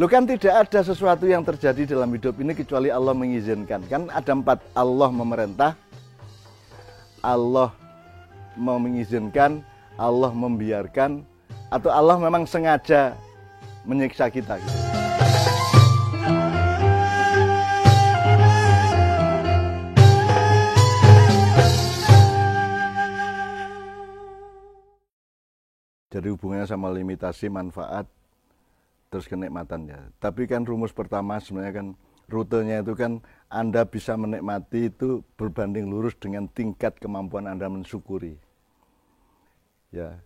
Loh kan tidak ada sesuatu yang terjadi dalam hidup ini kecuali Allah mengizinkan. Kan ada 4, Allah memerintah, Allah mengizinkan, Allah membiarkan, atau Allah memang sengaja menyiksa kita. Jadi hubungannya sama limitasi, manfaat, terus kenikmatan ya. Tapi kan rumus pertama sebenarnya kan rutenya itu kan Anda bisa menikmati itu berbanding lurus dengan tingkat kemampuan Anda mensyukuri. Ya.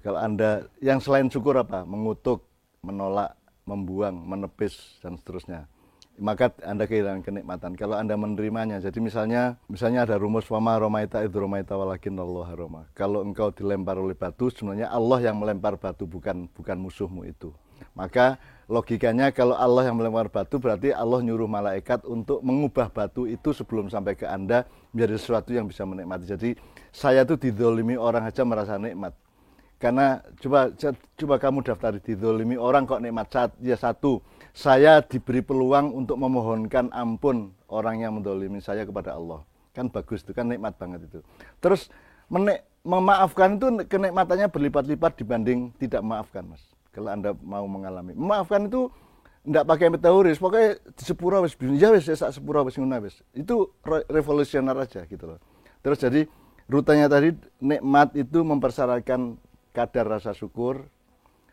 Kalau Anda yang selain syukur apa? Mengutuk, menolak, membuang, menepis dan seterusnya. Maka Anda kehilangan kenikmatan. Kalau Anda menerimanya, jadi misalnya ada rumus wama romaita idh romaita walakinnallaha roma. Kalau engkau dilempar oleh batu, sebenarnya Allah yang melempar batu, bukan musuhmu itu. Maka logikanya kalau Allah yang melempar batu, berarti Allah nyuruh malaikat untuk mengubah batu itu sebelum sampai ke Anda menjadi sesuatu yang bisa menikmati. Jadi saya tuh didolimi orang aja merasa nikmat. Karena coba kamu daftari, didolimi orang kok nikmat. Satu, saya diberi peluang untuk memohonkan ampun orang yang mendolimi saya kepada Allah. Kan bagus itu, kan nikmat banget itu. Terus memaafkan itu kenikmatannya berlipat-lipat dibanding tidak memaafkan, Mas. Kalau Anda mau mengalami. Memaafkan itu enggak pakai teoris, pokoknya di sepura wis ya wis sak sepura wis ngono wis. Itu revolusioner aja gitu loh. Terus jadi rutenya tadi nikmat itu mempersyaratkan kadar rasa syukur.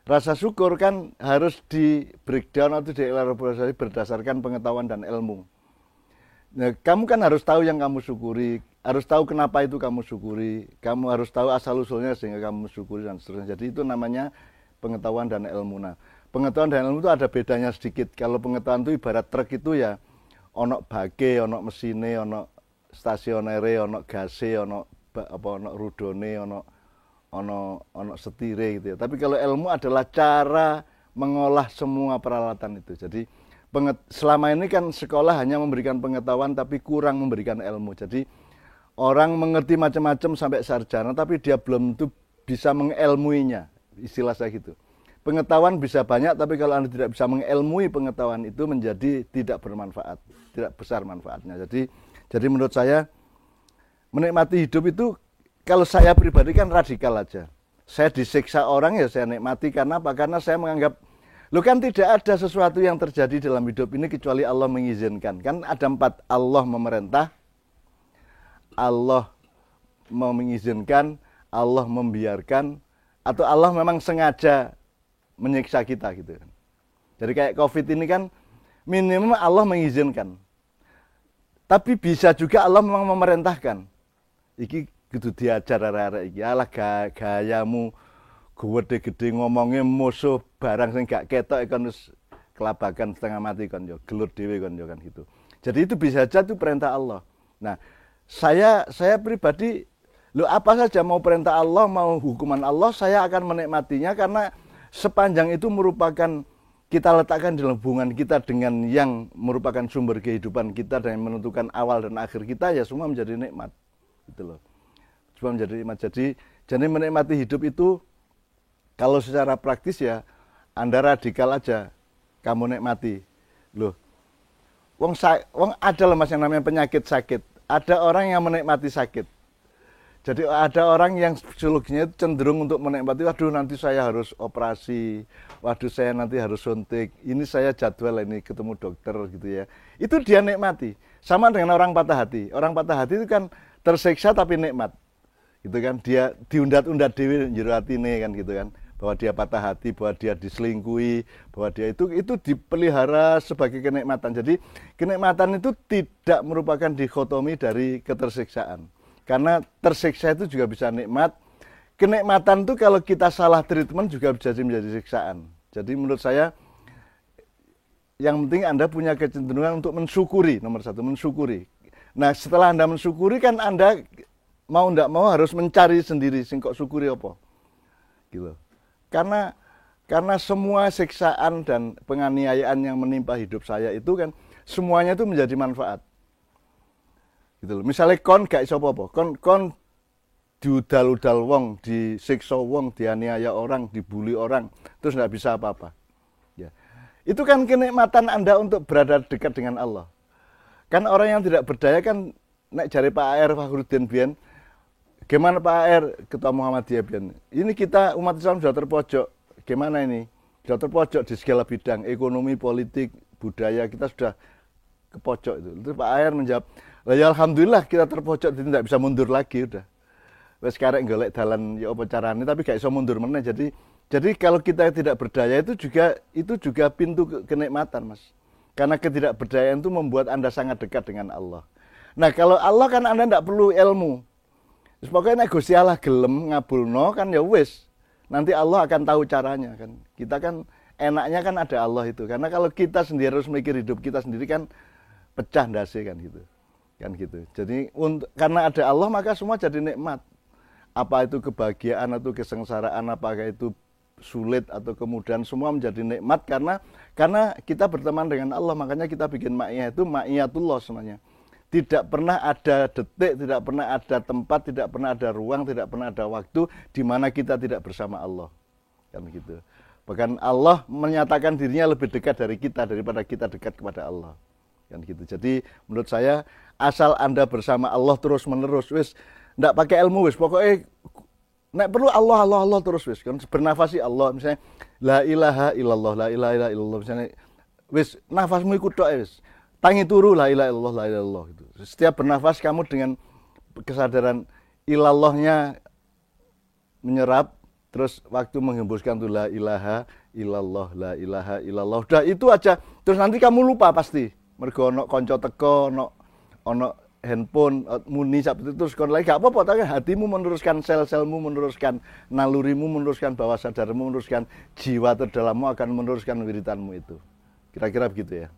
Rasa syukur kan harus di breakdown atau dielaborasi berdasarkan pengetahuan dan ilmu. Nah, kamu kan harus tahu yang kamu syukuri, harus tahu kenapa itu kamu syukuri, kamu harus tahu asal-usulnya sehingga kamu syukuri dan seterusnya. Jadi itu namanya pengetahuan dan ilmu. Nah, pengetahuan dan ilmu itu ada bedanya sedikit. Kalau pengetahuan itu ibarat truk itu ya ono bake, ono mesine, ono stasionere, ono gase, ono rudone, ono setire gitu ya. Tapi kalau ilmu adalah cara mengolah semua peralatan itu. Jadi selama ini kan sekolah hanya memberikan pengetahuan tapi kurang memberikan ilmu. Jadi orang mengerti macam-macam sampai sarjana tapi dia belum tentu bisa mengilmuinya. Istilah saya gitu. Pengetahuan bisa banyak tapi kalau Anda tidak bisa mengilmui pengetahuan itu menjadi tidak bermanfaat, tidak besar manfaatnya. Jadi menurut saya menikmati hidup itu kalau saya pribadi kan radikal aja. Saya disiksa orang ya saya nikmati karena apa? Karena saya menganggap loh kan tidak ada sesuatu yang terjadi dalam hidup ini kecuali Allah mengizinkan. Kan ada 4, Allah memerintah, Allah mengizinkan, Allah membiarkan, atau Allah memang sengaja menyiksa kita gitu kan. Jadi kayak Covid ini kan minimum Allah mengizinkan. Tapi bisa juga Allah memang memerintahkan. Iki gitu diajar arek-arek iki. Alah gayamu gede-gede ngomongnya musuh barang sing gak ketok kan wis kelabakan setengah mati kan yo, gelut dhewe kan yo kan gitu. Jadi itu bisa saja itu perintah Allah. Nah, saya pribadi apa saja mau perintah Allah, mau hukuman Allah, saya akan menikmatinya karena sepanjang itu merupakan kita letakkan dalam hubungan kita dengan yang merupakan sumber kehidupan kita dan yang menentukan awal dan akhir kita, ya semua menjadi nikmat. Gitu loh. Semua menjadi nikmat. Jadi menikmati hidup itu kalau secara praktis ya Anda radikal aja, kamu nikmati. Loh. Wong ada loh Mas yang namanya penyakit sakit. Ada orang yang menikmati sakit. Jadi ada orang yang psikologinya cenderung untuk menikmati, waduh nanti saya harus operasi, waduh saya nanti harus suntik, ini saya jadwal ini ketemu dokter gitu ya. Itu dia nikmati. Sama dengan orang patah hati. Orang patah hati itu kan tersiksa tapi nikmat. Gitu kan, dia diundat-undat dewi njero atine kan gitu kan. Bahwa dia patah hati, bahwa dia diselingkuhi, bahwa dia itu dipelihara sebagai kenikmatan. Jadi kenikmatan itu tidak merupakan dikotomi dari ketersiksaan. Karena tersiksa itu juga bisa nikmat. Kenikmatan itu kalau kita salah treatment juga bisa menjadi siksaan. Jadi menurut saya yang penting Anda punya kecenderungan untuk mensyukuri, nomor 1, mensyukuri. Nah setelah Anda mensyukuri kan Anda mau tidak mau harus mencari sendiri, sing kok syukuri apa. Gitu. Karena semua siksaan dan penganiayaan yang menimpa hidup saya itu kan semuanya itu menjadi manfaat. Gitu loh. Misalnya kon gak iso apa-apa, kon diudal-udal wong, disiksa wong, dianiaya orang, dibully orang, terus nggak bisa apa-apa. Ya. Itu kan kenikmatan Anda untuk berada dekat dengan Allah. Kan orang yang tidak berdaya kan, nek jari Pak AR Fakhruddin Bian, gimana Pak AR Ketua Muhammadiyah Bian? Ini kita umat Islam sudah terpojok. Gimana ini? Sudah terpojok di segala bidang, ekonomi, politik, budaya, kita sudah ke pojok itu. Terus Pak AR menjawab, ya alhamdulillah kita terpojok, tidak bisa mundur lagi udah. Wes karek golek dalan ya apa carane, tapi gak iso mundur meneh. Jadi kalau kita tidak berdaya itu juga pintu kenikmatan, Mas. Karena ketidakberdayaan itu membuat Anda sangat dekat dengan Allah. Nah, kalau Allah kan Anda tidak perlu ilmu. Pokoknya nek Gusti Allah gelem ngabulno kan ya wis. Nanti Allah akan tahu caranya kan. Kita kan enaknya kan ada Allah itu. Karena kalau kita sendiri harus mikir hidup kita sendiri kan pecah ndase kan gitu. Kan gitu. Jadi karena ada Allah maka semua jadi nikmat. Apa itu kebahagiaan atau kesengsaraan, apakah itu sulit atau kemudian semua menjadi nikmat karena kita berteman dengan Allah. Makanya kita bikin ma'iyah itu ma'iyatullah semuanya. Tidak pernah ada detik, tidak pernah ada tempat, tidak pernah ada ruang, tidak pernah ada waktu di mana kita tidak bersama Allah. Kan gitu. Bahkan Allah menyatakan dirinya lebih dekat dari kita daripada kita dekat kepada Allah. Kan gitu. Jadi menurut saya asal Anda bersama Allah terus menerus, wis ndak pakai ilmu wis, pokoknya nek perlu Allah terus wis kan, bernafasi Allah misalnya la ilaha illallah, la ilaha illallah misalnya wis nafasmu iku tok wis. Tangi turu la ilaha illallah, la ilaha illallah gitu. Setiap bernafas kamu dengan kesadaran ilallahnya menyerap, terus waktu menghembuskan tuh la ilaha illallah, la ilaha illallah. Udah itu aja. Terus nanti kamu lupa pasti. Mergo ono kanca teko, ono handphone muni seperti itu terus kon lagi gak apa-apa, tapi hatimu meneruskan, sel-selmu meneruskan, nalurimu meneruskan, bawah sadarmu meneruskan, jiwa terdalammu akan meneruskan wiritanmu itu. Kira-kira begitu ya.